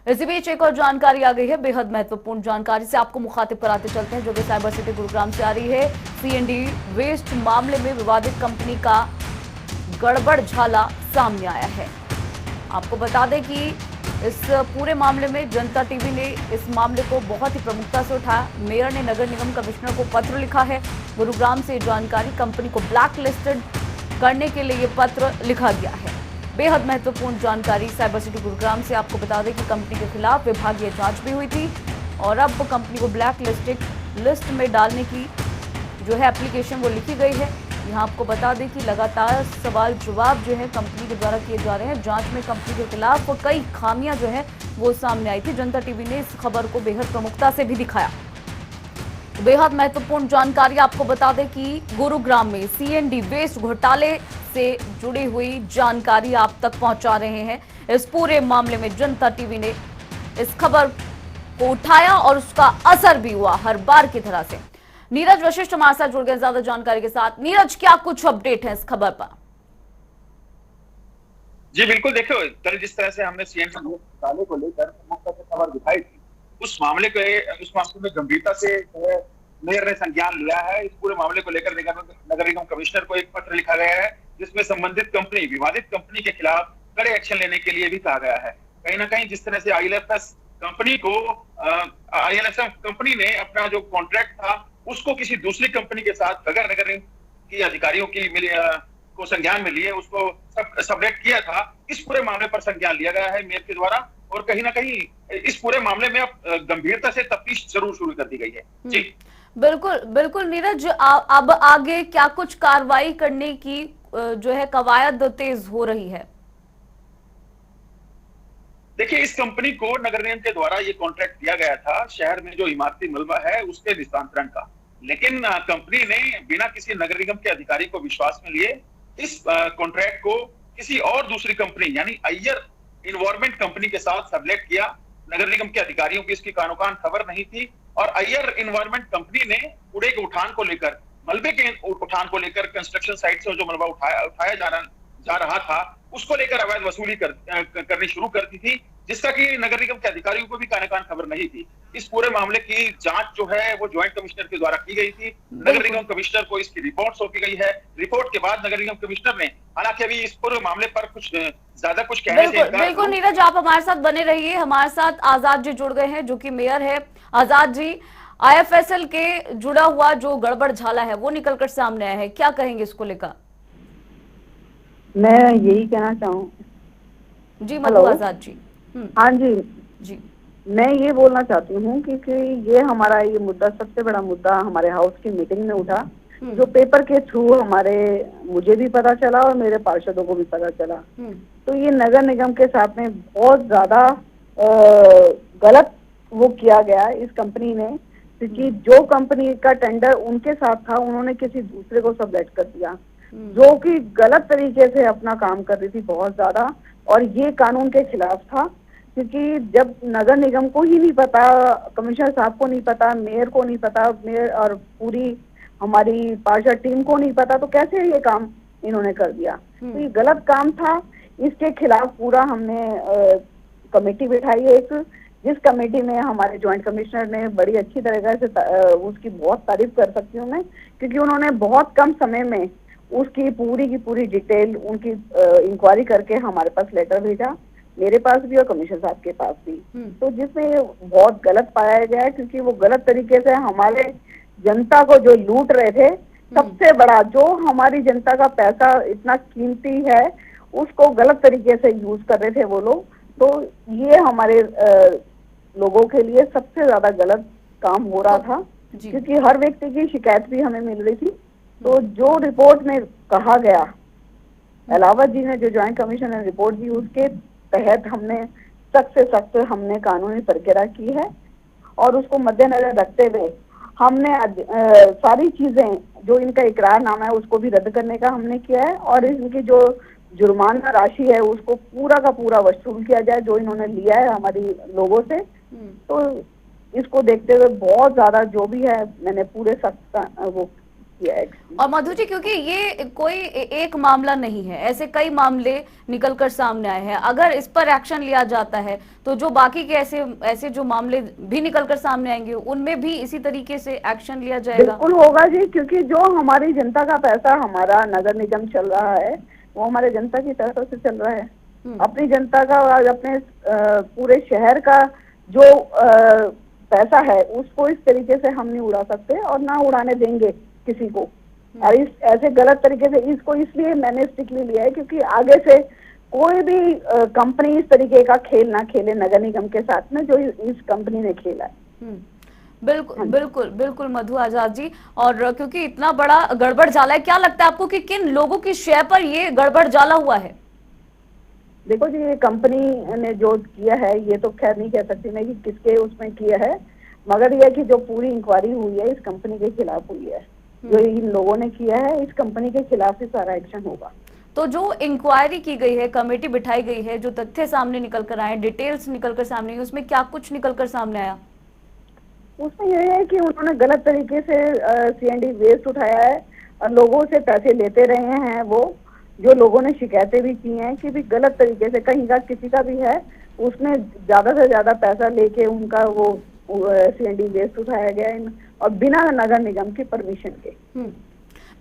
इसी बीच एक और जानकारी आ गई है, बेहद महत्वपूर्ण जानकारी से आपको मुखातिब कराते चलते हैं, जो कि साइबर सिटी गुरुग्राम से आ रही है। सीएनडी वेस्ट मामले में विवादित कंपनी का गड़बड़ झाला सामने आया है। आपको बता दें कि इस पूरे मामले में जनता टीवी ने इस मामले को बहुत ही प्रमुखता से उठाया। मेयर ने नगर निगम कमिश्नर को पत्र लिखा है। गुरुग्राम से जानकारी, कंपनी को ब्लैक लिस्टेड करने के लिए ये पत्र लिखा गया है। बेहद महत्वपूर्ण जानकारी साइबर सिटी गुरुग्राम से। आपको बता दें कि कंपनी के खिलाफ विभागीय जांच भी हुई थी और अब कंपनी को ब्लैक लिस्ट में डालने की जो है एप्लीकेशन वो लिखी गई है। यहाँ आपको बता दें कि लगातार सवाल जवाब जो है कंपनी के द्वारा किए जा रहे हैं। जांच में कंपनी के खिलाफ कई खामियां जो है वो सामने आई थी। जनता टीवी ने इस खबर को बेहद प्रमुखता से भी दिखाया। बेहद महत्वपूर्ण जानकारी आपको बता दें कि गुरुग्राम में सीएनडी वेस्ट घोटाले से जुड़ी हुई जानकारी आप तक पहुंचा रहे हैं। इस पूरे मामले में जनता टीवी ने इस खबर को उठाया और उसका असर भी हुआ हर बार की तरह से। नीरज वशिष्ठ हमारे साथ जुड़ गए ज्यादा जानकारी के साथ। नीरज, क्या कुछ अपडेट है इस खबर पर? जी बिल्कुल, देखो कल जिस तरह से हमने सीएम घोटाले को लेकर प्रमुखता से खबर दिखाई थी, उस मामले में गंभीरता से मेयर ने संज्ञान लिया है। इस पूरे मामले को लेकर नगर निगम कमिश्नर को एक पत्र लिखा गया है, जिसमें संबंधित कंपनी, विवादित कंपनी के खिलाफ कड़े एक्शन लेने के लिए भी कहा गया है। कहीं ना कहीं जिस तरह से आईएलएफएस कंपनी ने अपना जो कॉन्ट्रैक्ट था उसको किसी दूसरी कंपनी के साथ बगैर नगर निगम की अधिकारियों की को संज्ञान में लिए उसको सबलेट किया था। इस पूरे मामले पर संज्ञान लिया गया है मेयर के द्वारा और कहीं ना कहीं इस पूरे मामले में अब गंभीरता से तफ्तीश जरूर शुरू कर दी गई है। जी बिल्कुल बिल्कुल नीरज, अब आगे क्या कुछ कार्रवाई करने की जो है कवायद तेज हो रही है? देखिए, इस कंपनी को नगर निगम के द्वारा ये कॉन्ट्रैक्ट दिया गया था शहर में जो इमारती मलबा है उसके निस्तारण का, लेकिन कंपनी ने बिना किसी नगर निगम के अधिकारी को विश्वास में लिए इस कॉन्ट्रैक्ट को किसी और दूसरी कंपनी यानी अय्यर इन्वायरमेंट कंपनी के साथ सबलेट किया। नगर निगम के अधिकारियों की इसकी कानो कान खबर नहीं थी और अय्यर इन्वायरमेंट कंपनी ने कूड़े के उठान को लेकर, मलबे के उठान को लेकर, कंस्ट्रक्शन साइट से जो मलबा उठाया जा रहा था उसको लेकर अवैध वसूली करनी शुरू कर दी थी, जिसका कि नगर निगम के अधिकारियों को भी काने कान खबर नहीं थी। इस पूरे मामले की जांच जो है वो ज्वाइंट कमिश्नर के द्वारा की गई थी। नगर निगम कमिश्नर को इसकी रिपोर्ट सौंपी गई है। रिपोर्ट के बाद नगर निगम कमिश्नर ने, हालांकि अभी इस पूरे मामले पर कुछ ज्यादा कुछ कहने से बिल्कुल नीरज, आप हमारे साथ बने रहिए। हमारे साथ आजाद जी जुड़ गए हैं जो कि मेयर है। आजाद जी, आईएफएसएल के जुड़ा हुआ जो गड़बड़ झाला है वो निकलकर सामने आया है, क्या कहेंगे इसको लेकर? मैं यही कहना चाहूँ जी मधु आजाद जी। हाँ जी जी, मैं ये बोलना चाहती हूँ कि ये हमारा ये मुद्दा, सबसे बड़ा मुद्दा हमारे हाउस की मीटिंग में उठा, जो पेपर के थ्रू मुझे भी पता चला और मेरे पार्षदों को भी पता चला। तो ये नगर निगम के साथ में बहुत ज्यादा गलत वो किया गया इस कंपनी ने, क्योंकि जो कंपनी का टेंडर उनके साथ था उन्होंने किसी दूसरे को सबलेट कर दिया, जो कि गलत तरीके से अपना काम कर रही थी बहुत ज्यादा, और ये कानून के खिलाफ था। क्योंकि जब नगर निगम को ही नहीं पता, कमिश्नर साहब को नहीं पता, मेयर को नहीं पता, मेयर और पूरी हमारी पार्षद टीम को नहीं पता, तो कैसे ये काम इन्होंने कर दिया। तो ये गलत काम था, इसके खिलाफ पूरा हमने कमेटी बिठाई है एक, जिस कमेटी में हमारे ज्वाइंट कमिश्नर ने बड़ी अच्छी तरीके से उसकी बहुत तारीफ कर सकती हूँ मैं, क्योंकि उन्होंने बहुत कम समय में उसकी पूरी की पूरी डिटेल उनकी इंक्वायरी करके हमारे पास लेटर भेजा, मेरे पास भी और कमिश्नर साहब के पास भी। तो जिसमें बहुत गलत पाया गया है, क्योंकि वो गलत तरीके से हमारे जनता को जो लूट रहे थे, सबसे बड़ा जो हमारी जनता का पैसा इतना कीमती है उसको गलत तरीके से यूज कर रहे थे वो लोग। तो ये हमारे लोगों के लिए सबसे ज्यादा गलत काम हो रहा था, क्योंकि हर व्यक्ति की शिकायत भी हमें मिल रही थी। तो जो रिपोर्ट में कहा गया, अलावा जी ने जो ज्वाइंट कमिश्नर ने रिपोर्ट दी, उसके तहत हमने सख्त से सख्त हमने कानूनी प्रक्रिया की है और उसको मद्देनजर रखते हुए हमने सारी चीजें जो इनका इकरारनामा है उसको भी रद्द करने का हमने किया है, और इनकी जो जुर्माना राशि है उसको पूरा का पूरा वसूल किया जाए जो इन्होंने लिया है हमारी लोगों से। तो इसको देखते हुए बहुत ज्यादा जो भी है मैंने पूरे सख्त वो किया एक्शन। और मधु जी, क्योंकि ये कोई एक मामला नहीं है, ऐसे कई मामले निकलकर सामने आए हैं, अगर इस पर एक्शन लिया जाता है तो जो बाकी के ऐसे जो मामले भी निकलकर सामने आएंगे उनमें भी इसी तरीके से एक्शन लिया जाएगा। बिल्कुल होगा जी, क्योंकि जो हमारी जनता का पैसा हमारा नगर निगम चल रहा है वो हमारे जनता की पैसों से चल रहा है। अपनी जनता का और अपने पूरे शहर का जो पैसा है उसको इस तरीके से हम नहीं उड़ा सकते और ना उड़ाने देंगे किसी को। और इस ऐसे गलत तरीके से इसको इसलिए मैंने स्ट्रिक्टली लिया है क्योंकि आगे से कोई भी कंपनी इस तरीके का खेल ना खेले नगर निगम के साथ में जो इस कंपनी ने खेला है। बिल्कुल बिल्कुल बिल्कुल मधु आजाद जी, और क्योंकि इतना बड़ा गड़बड़ जाला है, क्या लगता है आपको कि किन लोगों की शय पर ये गड़बड़ जाला हुआ है? देखो जी, ये कंपनी ने जो किया है ये तो खैर नहीं कह सकती मैं कि किसके उसमें किया है, मगर यह कि जो पूरी इंक्वायरी हुई है इस कंपनी के खिलाफ हुई है। जो इन लोगों ने किया है इस कंपनी के खिलाफ ही सारा एक्शन होगा। तो जो इंक्वायरी की गई है, कमेटी बिठाई गई है, जो तथ्य सामने निकल कर आए, डिटेल्स निकल कर सामने आई, उसमें क्या कुछ निकल कर सामने आया? उसमें यह है कि उन्होंने गलत तरीके से सीएनडी वेस्ट उठाया है और लोगों से पैसे लेते रहे हैं। वो जो लोगों ने शिकायतें भी की हैं कि भी गलत तरीके से कहीं का किसी का भी है उसने ज्यादा से ज्यादा पैसा लेके उनका वो सीएनडी वेस्ट उठाया गया है और बिना नगर निगम की परमिशन के।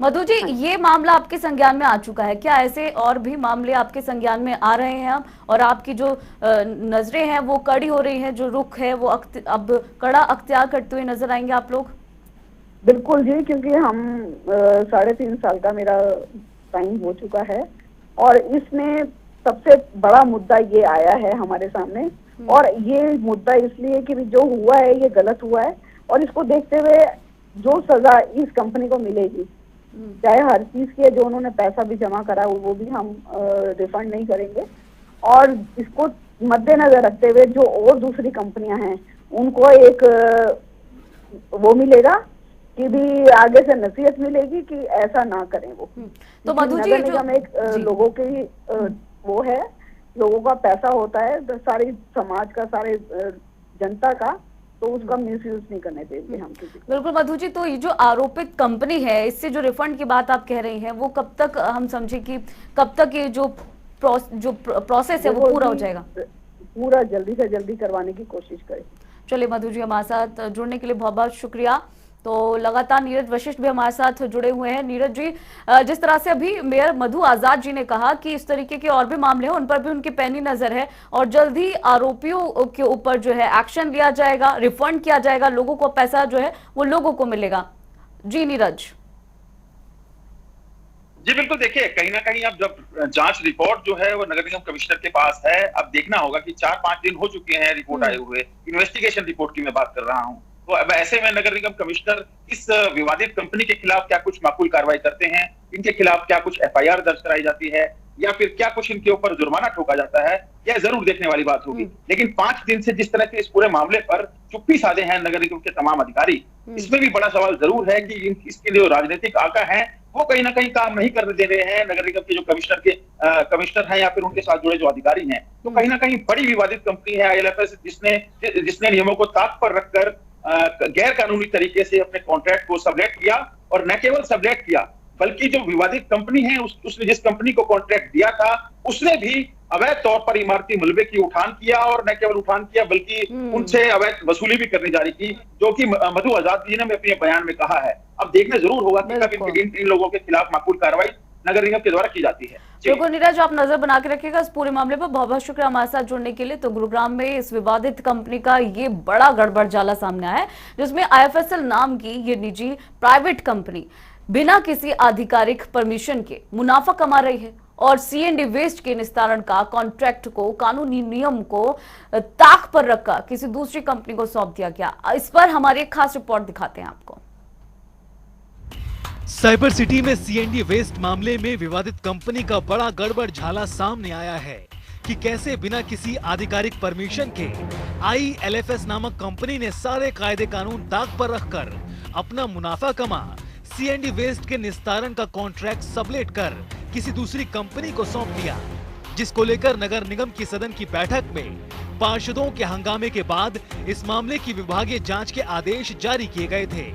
मधु जी, ये मामला आपके संज्ञान में आ चुका है क्या? ऐसे और भी मामले आपके संज्ञान में आ रहे हैं अब, और आपकी जो नजरें हैं वो कड़ी हो रही हैं, जो रुख है वो अब कड़ा अख्तियार करते हुए नजर आएंगे आप लोग? बिल्कुल जी, क्योंकि हम 3.5 साल का मेरा टाइम हो चुका है और इसमें सबसे बड़ा मुद्दा ये आया है हमारे सामने। और ये मुद्दा इसलिए कि जो हुआ है ये गलत हुआ है और इसको देखते हुए जो सजा इस कंपनी को मिलेगी, चाहे हर चीज की, जो उन्होंने पैसा भी जमा करा वो भी हम रिफंड नहीं करेंगे। और इसको मद्देनजर रखते हुए जो और दूसरी कंपनियां हैं उनको एक वो मिलेगा कि भी आगे से नसीहत मिलेगी कि ऐसा ना करें वो। तो मधु जी, नगर निगम एक लोगों की वो है, लोगों का पैसा होता है, सारी समाज का, सारे जनता का, तो उसका मिसयूज नहीं करने देंगे हम किसी को। बिल्कुल मधु जी, तो ये जो आरोपित कंपनी है इससे जो रिफंड की बात आप कह रही हैं वो कब तक हम समझे कि कब तक ये जो प्रोसेस है वो पूरा हो जाएगा? पूरा जल्दी से जल्दी करवाने की कोशिश करें। चलिए मधु जी, हमारे साथ जुड़ने के लिए बहुत बहुत शुक्रिया। तो लगातार नीरज वशिष्ठ भी हमारे साथ जुड़े हुए हैं। नीरज जी, जिस तरह से अभी मेयर मधु आजाद जी ने कहा कि इस तरीके के और भी मामले हैं उन पर भी उनकी पैनी नजर है और जल्द ही आरोपियों के ऊपर जो है एक्शन लिया जाएगा, रिफंड किया जाएगा, लोगों को पैसा जो है वो लोगों को मिलेगा। जी नीरज जी बिल्कुल, देखिए कहीं ना कहीं अब जब जांच रिपोर्ट जो है वो नगर निगम कमिश्नर के पास है, अब देखना होगा कि 4-5 दिन हो चुके हैं रिपोर्ट आए हुए, इन्वेस्टिगेशन रिपोर्ट की मैं बात कर रहा हूं। तो अब ऐसे में नगर निगम कमिश्नर इस विवादित कंपनी के खिलाफ क्या कुछ माकूल कार्रवाई करते हैं, इनके खिलाफ क्या कुछ एफआईआर दर्ज कराई जाती है या फिर क्या कुछ इनके ऊपर जुर्माना ठोका जाता है, यह जरूर देखने वाली बात होगी। लेकिन 5 दिन से जिस तरह के इस पूरे मामले पर चुप्पी साधे हैं नगर निगम के तमाम अधिकारी, इसमें भी बड़ा सवाल जरूर है कि इसके जो राजनीतिक आका हैं वो कहीं ना कहीं काम नहीं करने दे रहे हैं नगर निगम के जो कमिश्नर हैं या फिर उनके साथ जुड़े जो अधिकारी हैं। तो कहीं ना कहीं बड़ी विवादित कंपनी है आईएलएफएस, जिसने नियमों को ताक पर रखकर गैर कानूनी तरीके से अपने कॉन्ट्रैक्ट को सबलेट किया, और न केवल सबलेट किया बल्कि जो विवादित कंपनी है उसने जिस कंपनी को कॉन्ट्रैक्ट दिया था उसने भी अवैध तौर पर इमारती मलबे की उठान किया, और न केवल उठान किया बल्कि उनसे अवैध वसूली भी करनी जारी की, जो कि मधु आजाद जी ने अपने बयान में कहा है। अब देखना जरूर होगा कि कब इन लोगों के खिलाफ माकूल कार्रवाई नगर निगम के द्वारा की जाती है। बिल्कुल नीरज, आप नजर बना के रखिएगा इस पूरे मामले पर। बहुत बहुत शुक्रिया हमारे साथ जुड़ने के लिए। तो गुरुग्राम में इस विवादित कंपनी का ये बड़ा गड़बड़ जाला सामने आया है जिसमें आईएफएसएल नाम की ये निजी प्राइवेट कंपनी बिना किसी आधिकारिक परमिशन के मुनाफा कमा रही है और सीएनडी वेस्ट के निस्तारण का कॉन्ट्रैक्ट को, कानूनी नियम को ताक पर रखकर किसी दूसरी कंपनी को सौंप दिया गया। इस पर हमारी एक खास रिपोर्ट दिखाते हैं आपको। साइबर सिटी में सीएनडी वेस्ट मामले में विवादित कंपनी का बड़ा गड़बड़ झाला सामने आया है कि कैसे बिना किसी आधिकारिक परमिशन के आईएलएफएस नामक कंपनी ने सारे कायदे कानून ताक पर रखकर अपना मुनाफा कमा सीएनडी वेस्ट के निस्तारण का कॉन्ट्रैक्ट सबलेट कर किसी दूसरी कंपनी को सौंप दिया, जिसको लेकर नगर निगम की सदन की बैठक में पार्षदों के हंगामे के बाद इस मामले की विभागीय जांच के आदेश जारी किए गए थे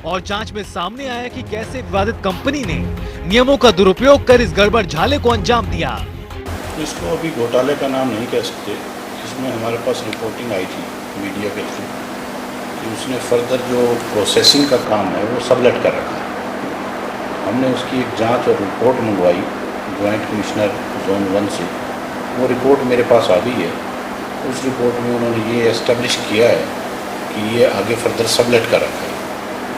और जांच में सामने आया कि कैसे विवादित कंपनी ने नियमों का दुरुपयोग कर इस गड़बड़ झाले को अंजाम दिया। इसको अभी घोटाले का नाम नहीं कह सकते। इसमें हमारे पास रिपोर्टिंग आई थी मीडिया के थ्रू कि उसने फर्दर जो प्रोसेसिंग का काम है वो सबलेट कर रखा है। हमने उसकी एक जांच और रिपोर्ट मंगवाई जॉइंट कमिश्नर जोन 1 से। वो रिपोर्ट मेरे पास आ गई है। उस रिपोर्ट में उन्होंने ये एस्टेब्लिश किया है कि ये आगे फर्दर सबलेट कर रखा है।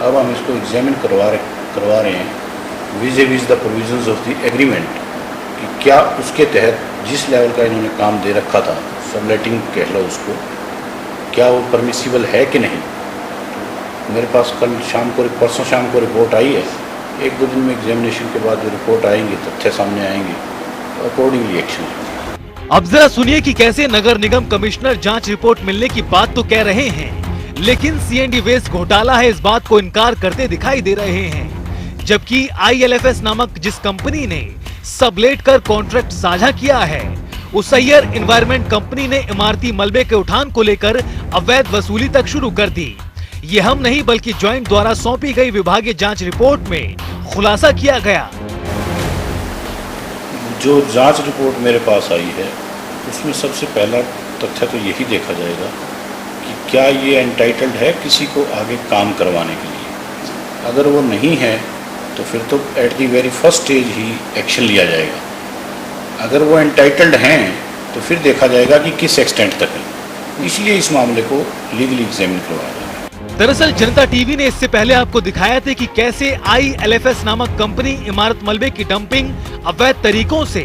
अब हम इसको एग्जामिन करवा रहे हैं विज़ the provisions of the agreement कि क्या उसके तहत जिस लेवल का इन्होंने काम दे रखा था, सबलेटिंग कह लो उसको, क्या वो परमिसिबल है कि नहीं। मेरे पास परसों शाम को रिपोर्ट आई है। 1-2 दिन में एग्जामिनेशन के बाद जो रिपोर्ट आएंगी, तथ्य सामने आएंगे, तो अकॉर्डिंगली एक्शन। अब जरा सुनिए कि कैसे नगर निगम कमिश्नर जांच रिपोर्ट मिलने की बात तो कह रहे हैं, लेकिन सीएनडी वेस्ट घोटाला है इस बात को इनकार करते दिखाई दे रहे हैं। जबकि ILFS नामक जिस कंपनी ने सबलेट कर कॉन्ट्रैक्ट साझा किया है, उस सैयर एनवायरनमेंट कंपनी ने इमारती मलबे के उठान को लेकर अवैध वसूली तक शुरू कर दी। ये हम नहीं बल्कि ज्वाइंट द्वारा सौंपी गई विभागीय जांच रिपोर्ट में खुलासा किया गया। जो जांच रिपोर्ट मेरे पास आई है उसमें सबसे पहला तथ्य तो यही देखा जाएगा कि क्या ये एंटाइटल्ड है किसी को आगे काम करवाने के लिए। अगर वो नहीं है तो फिर तो at the very first stage he action लिया जाएगा। अगर वो एंटाइटल्ड हैं तो फिर देखा जाएगा कि किस एक्सटेंट तक है। इसलिए इस मामले को लीगली एग्जामिन करवाया जाएगा। दरअसल जनता टीवी ने इससे पहले आपको दिखाया था कि कैसे ILFS नामक कंपनी इमारत मलबे की डंपिंग अवैध तरीकों से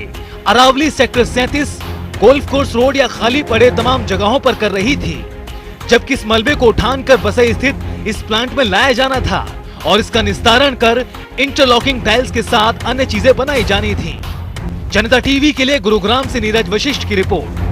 Aravali sector 37, golf course road या खाली पड़े तमाम जगहों पर कर रही थी, जबकि इस मलबे को उठान कर बसई स्थित इस प्लांट में लाया जाना था और इसका निस्तारण कर इंटरलॉकिंग टाइल्स के साथ अन्य चीजें बनाई जानी थी। जनता टीवी के लिए गुरुग्राम से नीरज वशिष्ठ की रिपोर्ट।